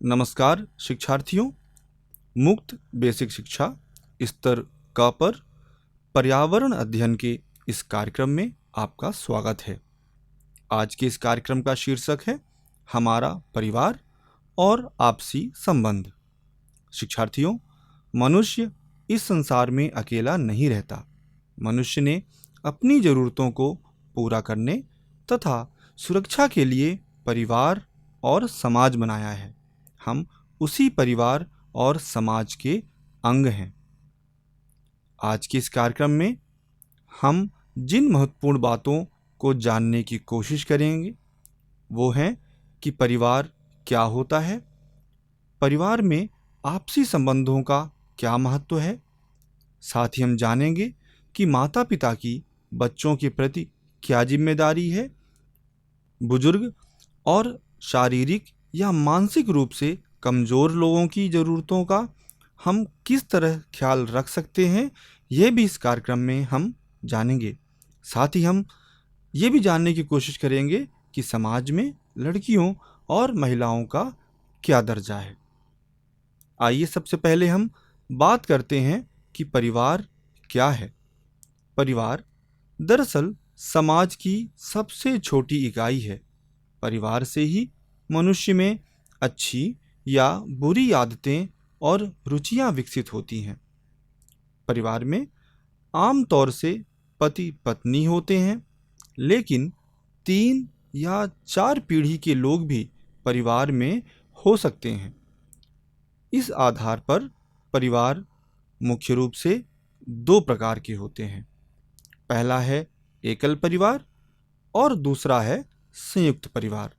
नमस्कार शिक्षार्थियों। मुक्त बेसिक शिक्षा स्तर क पर पर्यावरण अध्ययन के इस कार्यक्रम में आपका स्वागत है। आज के इस कार्यक्रम का शीर्षक है हमारा परिवार और आपसी संबंध। शिक्षार्थियों, मनुष्य इस संसार में अकेला नहीं रहता। मनुष्य ने अपनी जरूरतों को पूरा करने तथा सुरक्षा के लिए परिवार और समाज बनाया है। हम उसी परिवार और समाज के अंग हैं। आज के इस कार्यक्रम में हम जिन महत्वपूर्ण बातों को जानने की कोशिश करेंगे वो हैं कि परिवार क्या होता है, परिवार में आपसी संबंधों का क्या महत्व है। साथ ही हम जानेंगे कि माता पिता की बच्चों के प्रति क्या जिम्मेदारी है, बुजुर्ग और शारीरिक या मानसिक रूप से कमज़ोर लोगों की ज़रूरतों का हम किस तरह ख्याल रख सकते हैं, यह भी इस कार्यक्रम में हम जानेंगे। साथ ही हम ये भी जानने की कोशिश करेंगे कि समाज में लड़कियों और महिलाओं का क्या दर्जा है। आइए सबसे पहले हम बात करते हैं कि परिवार क्या है। परिवार दरअसल समाज की सबसे छोटी इकाई है। परिवार से ही मनुष्य में अच्छी या बुरी आदतें और रुचियां विकसित होती हैं। परिवार में आमतौर से पति पत्नी होते हैं, लेकिन 3 या 4 पीढ़ी के लोग भी परिवार में हो सकते हैं। इस आधार पर परिवार मुख्य रूप से 2 प्रकार के होते हैं। पहला है एकल परिवार और दूसरा है संयुक्त परिवार।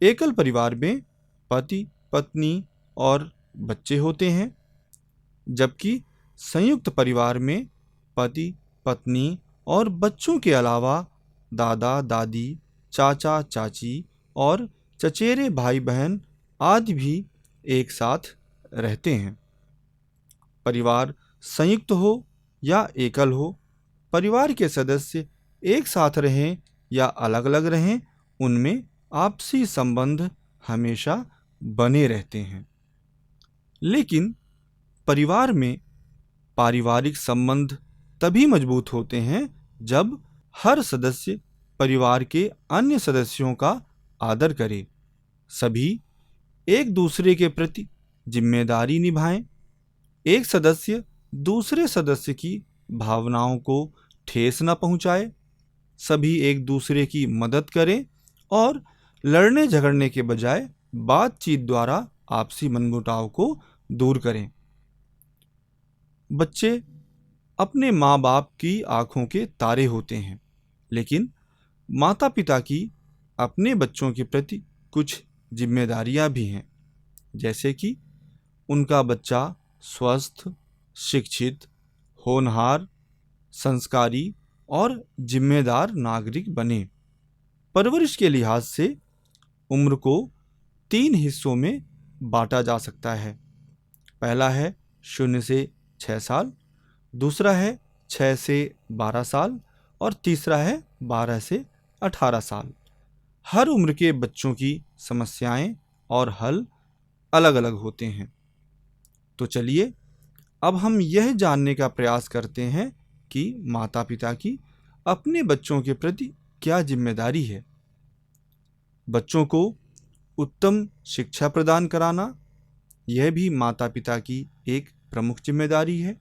एकल परिवार में पति पत्नी और बच्चे होते हैं, जबकि संयुक्त परिवार में पति पत्नी और बच्चों के अलावा दादा दादी, चाचा चाची और चचेरे भाई बहन आदि भी एक साथ रहते हैं। परिवार संयुक्त हो या एकल हो, परिवार के सदस्य एक साथ रहें या अलग अलग रहें, उनमें आपसी संबंध हमेशा बने रहते हैं। लेकिन परिवार में पारिवारिक संबंध तभी मजबूत होते हैं जब हर सदस्य परिवार के अन्य सदस्यों का आदर करे, सभी एक दूसरे के प्रति जिम्मेदारी निभाएं, एक सदस्य दूसरे सदस्य की भावनाओं को ठेस न पहुंचाए, सभी एक दूसरे की मदद करें और लड़ने झगड़ने के बजाय बातचीत द्वारा आपसी मनमुटाव को दूर करें। बच्चे अपने माँ बाप की आंखों के तारे होते हैं, लेकिन माता पिता की अपने बच्चों के प्रति कुछ जिम्मेदारियां भी हैं, जैसे कि उनका बच्चा स्वस्थ, शिक्षित, होनहार, संस्कारी और जिम्मेदार नागरिक बने। परवरिश के लिहाज से उम्र को 3 हिस्सों में बांटा जा सकता है। पहला है 0 से 6 साल, दूसरा है 6 से 12 साल और तीसरा है 12 से 18 साल। हर उम्र के बच्चों की समस्याएं और हल अलग अलग होते हैं। तो चलिए अब हम यह जानने का प्रयास करते हैं कि माता पिता की अपने बच्चों के प्रति क्या जिम्मेदारी है। बच्चों को उत्तम शिक्षा प्रदान कराना, यह भी माता पिता की एक प्रमुख जिम्मेदारी है।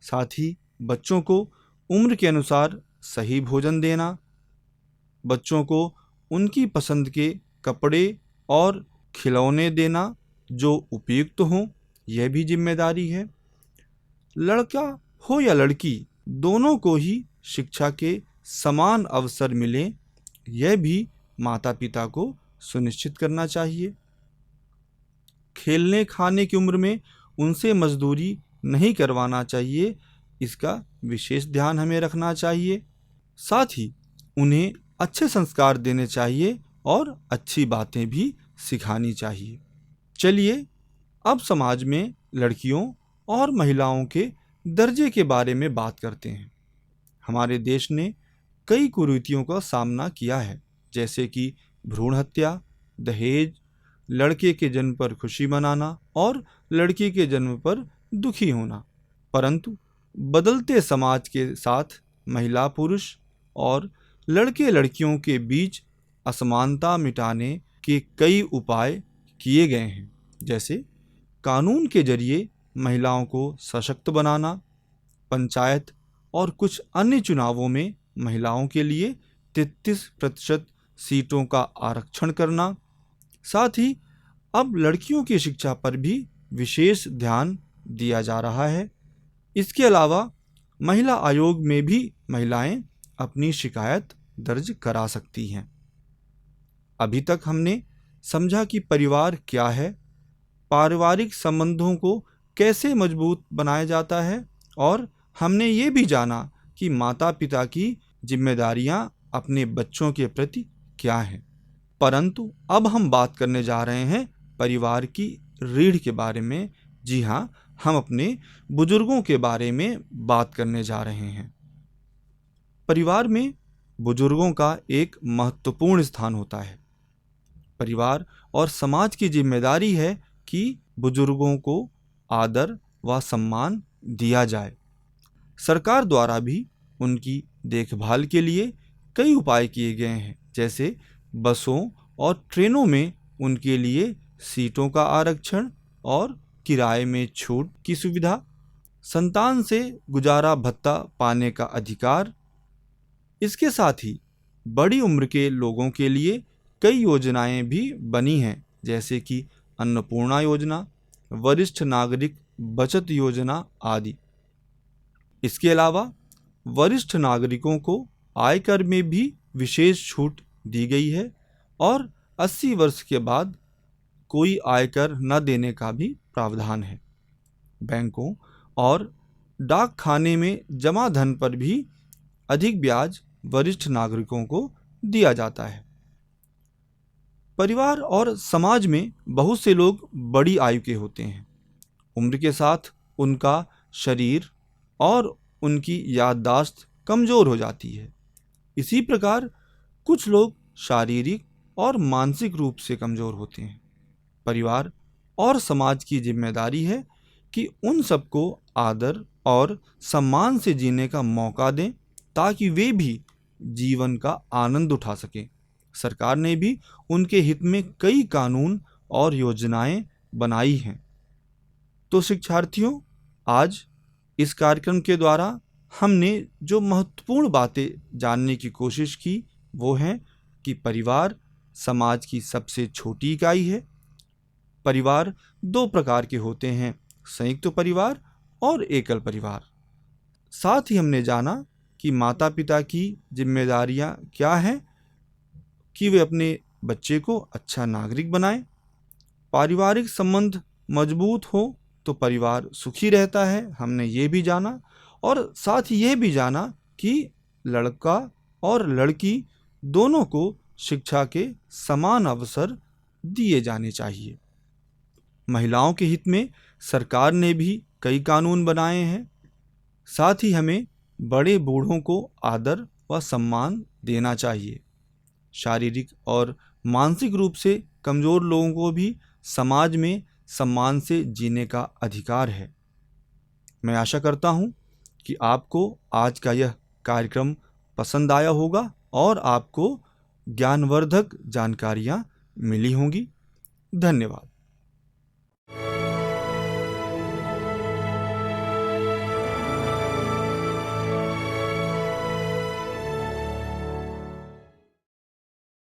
साथ ही बच्चों को उम्र के अनुसार सही भोजन देना, बच्चों को उनकी पसंद के कपड़े और खिलौने देना जो उपयुक्त हों, यह भी जिम्मेदारी है। लड़का हो या लड़की, दोनों को ही शिक्षा के समान अवसर मिलें, यह भी माता पिता को सुनिश्चित करना चाहिए। खेलने खाने की उम्र में उनसे मजदूरी नहीं करवाना चाहिए, इसका विशेष ध्यान हमें रखना चाहिए। साथ ही उन्हें अच्छे संस्कार देने चाहिए और अच्छी बातें भी सिखानी चाहिए। चलिए अब समाज में लड़कियों और महिलाओं के दर्जे के बारे में बात करते हैं। हमारे देश ने कई कुरीतियों का सामना किया है, जैसे कि भ्रूण हत्या, दहेज, लड़के के जन्म पर खुशी मनाना और लड़की के जन्म पर दुखी होना। परंतु बदलते समाज के साथ महिला पुरुष और लड़के लड़कियों के बीच असमानता मिटाने के कई उपाय किए गए हैं, जैसे कानून के जरिए महिलाओं को सशक्त बनाना, पंचायत और कुछ अन्य चुनावों में महिलाओं के लिए 33% सीटों का आरक्षण करना। साथ ही अब लड़कियों की शिक्षा पर भी विशेष ध्यान दिया जा रहा है। इसके अलावा महिला आयोग में भी महिलाएं अपनी शिकायत दर्ज करा सकती हैं। अभी तक हमने समझा कि परिवार क्या है, पारिवारिक संबंधों को कैसे मजबूत बनाया जाता है, और हमने ये भी जाना कि माता पिता की जिम्मेदारियां अपने बच्चों के प्रति क्या हैं। परंतु अब हम बात करने जा रहे हैं परिवार की रीढ़ के बारे में। जी हाँ, हम अपने बुजुर्गों के बारे में बात करने जा रहे हैं। परिवार में बुजुर्गों का एक महत्वपूर्ण स्थान होता है। परिवार और समाज की जिम्मेदारी है कि बुजुर्गों को आदर व सम्मान दिया जाए। सरकार द्वारा भी उनकी देखभाल के लिए कई उपाय किए गए हैं, जैसे बसों और ट्रेनों में उनके लिए सीटों का आरक्षण और किराए में छूट की सुविधा, संतान से गुजारा भत्ता पाने का अधिकार। इसके साथ ही बड़ी उम्र के लोगों के लिए कई योजनाएं भी बनी हैं, जैसे कि अन्नपूर्णा योजना, वरिष्ठ नागरिक बचत योजना आदि। इसके अलावा वरिष्ठ नागरिकों को आयकर में भी विशेष छूट दी गई है और 80 वर्ष के बाद कोई आयकर न देने का भी प्रावधान है। बैंकों और डाक खाने में जमा धन पर भी अधिक ब्याज वरिष्ठ नागरिकों को दिया जाता है। परिवार और समाज में बहुत से लोग बड़ी आयु के होते हैं। उम्र के साथ उनका शरीर और उनकी याददाश्त कमज़ोर हो जाती है। इसी प्रकार कुछ लोग शारीरिक और मानसिक रूप से कमज़ोर होते हैं। परिवार और समाज की जिम्मेदारी है कि उन सबको आदर और सम्मान से जीने का मौका दें, ताकि वे भी जीवन का आनंद उठा सकें। सरकार ने भी उनके हित में कई कानून और योजनाएं बनाई हैं। तो शिक्षार्थियों, आज इस कार्यक्रम के द्वारा हमने जो महत्वपूर्ण बातें जानने की कोशिश की वो हैं कि परिवार समाज की सबसे छोटी इकाई है। परिवार दो प्रकार के होते हैं, संयुक्त परिवार और एकल परिवार। साथ ही हमने जाना कि माता पिता की जिम्मेदारियां क्या हैं कि वे अपने बच्चे को अच्छा नागरिक बनाएं। पारिवारिक संबंध मजबूत हो तो परिवार सुखी रहता है, हमने ये भी जाना। और साथ ही ये भी जाना कि लड़का और लड़की दोनों को शिक्षा के समान अवसर दिए जाने चाहिए। महिलाओं के हित में सरकार ने भी कई कानून बनाए हैं। साथ ही हमें बड़े बूढ़ों को आदर व सम्मान देना चाहिए। शारीरिक और मानसिक रूप से कमज़ोर लोगों को भी समाज में सम्मान से जीने का अधिकार है। मैं आशा करता हूँ कि आपको आज का यह कार्यक्रम पसंद आया होगा और आपको ज्ञानवर्धक जानकारियाँ मिली होंगी। धन्यवाद।